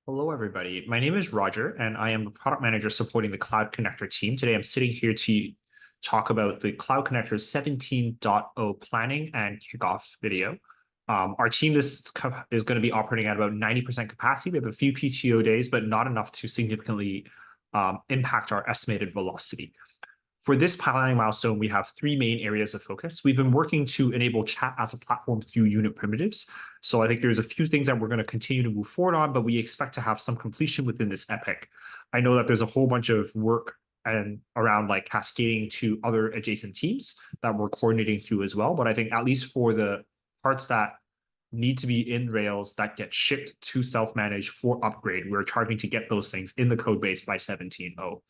Hello, everybody. My name is Roger, and I am a product manager supporting the Cloud Connector team. Today, I'm sitting here to talk about the Cloud Connector 17.0 planning and kickoff video. Our team is going to be operating at about 90% capacity. We have a few PTO days, but not enough to significantly impact our estimated velocity. For this planning milestone, we have three main areas of focus. We've been working to enable chat as a platform through unit primitives. So I think there's a few things that we're going to continue to move forward on, but we expect to have some completion within this epic. I know that there's a whole bunch of work and around like cascading to other adjacent teams that we're coordinating through as well. But I think at least for the parts that need to be in Rails that get shipped to self-manage for upgrade, we're targeting to get those things in the code base by 17.0.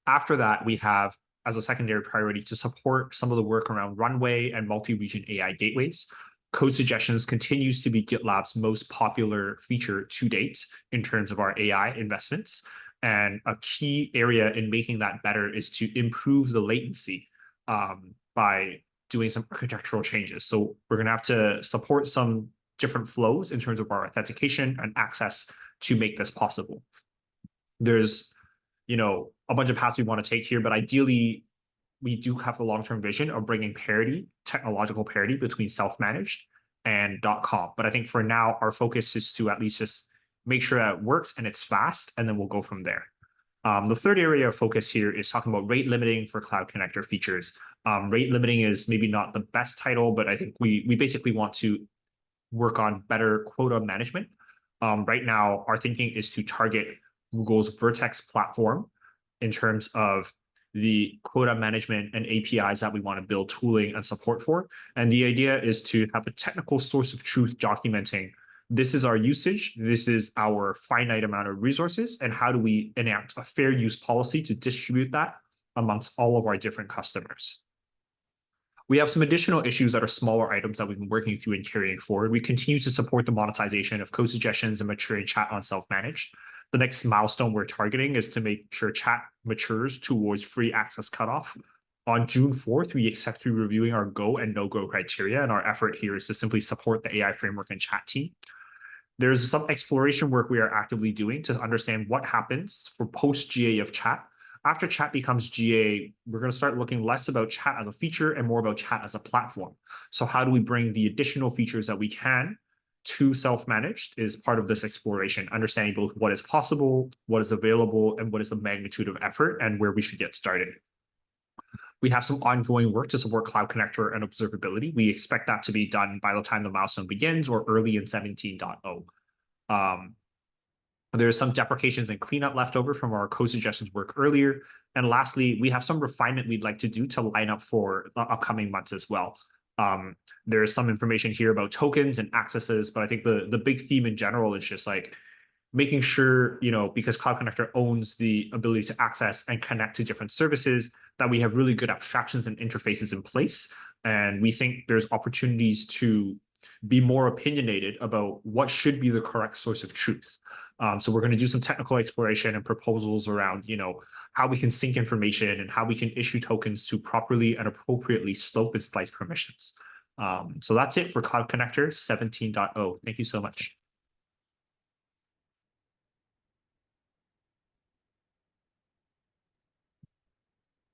After that, we have as a secondary priority to support some of the work around runway and multi-region AI gateways. Code suggestions continues to be GitLab's most popular feature to date in terms of our AI investments. And a key area in making that better is to improve the latency by doing some architectural changes. So we're going to have to support some different flows in terms of our authentication and access to make this possible. There's a bunch of paths we want to take here, but ideally, we do have the long-term vision of bringing parity, technological parity between self-managed and .com. But I think for now, our focus is to at least just make sure that it works and it's fast, and then we'll go from there. The third area of focus here is talking about rate limiting for Cloud Connector features. Rate limiting is maybe not the best title, but I think we basically want to work on better quota management. Right now, our thinking is to target Google's Vertex platform in terms of the quota management and APIs that we want to build tooling and support for. And the idea is to have a technical source of truth documenting this is our usage, this is our finite amount of resources, and how do we enact a fair use policy to distribute that amongst all of our different customers. We have some additional issues that are smaller items that we've been working through and carrying forward. We continue to support the monetization of code suggestions and maturing chat on self-managed. The next milestone we're targeting is to make sure chat matures towards free access cutoff. On June 4th, we expect to be reviewing our go and no-go criteria, and our effort here is to simply support the AI framework and chat team. There's some exploration work we are actively doing to understand what happens for post-GA of chat. After chat becomes GA, we're going to start looking less about chat as a feature and more about chat as a platform. So how do we bring the additional features that we can to self-managed is part of this exploration, understanding both what is possible, what is available, and what is the magnitude of effort and where we should get started. We have some ongoing work to support Cloud Connector and observability. We expect that to be done by the time the milestone begins or early in 17.0. There's some deprecations and cleanup left over from our code suggestions work earlier. And lastly, we have some refinement we'd like to do to line up for the upcoming months as well. There's some information here about tokens and accesses, but I think the big theme in general is just like making sure, because Cloud Connector owns the ability to access and connect to different services, that we have really good abstractions and interfaces in place. And we think there's opportunities to be more opinionated about what should be the correct source of truth. So we're going to do some technical exploration and proposals around, how we can sync information and how we can issue tokens to properly and appropriately slope and slice permissions. So that's it for Cloud Connector 17.0. Thank you so much.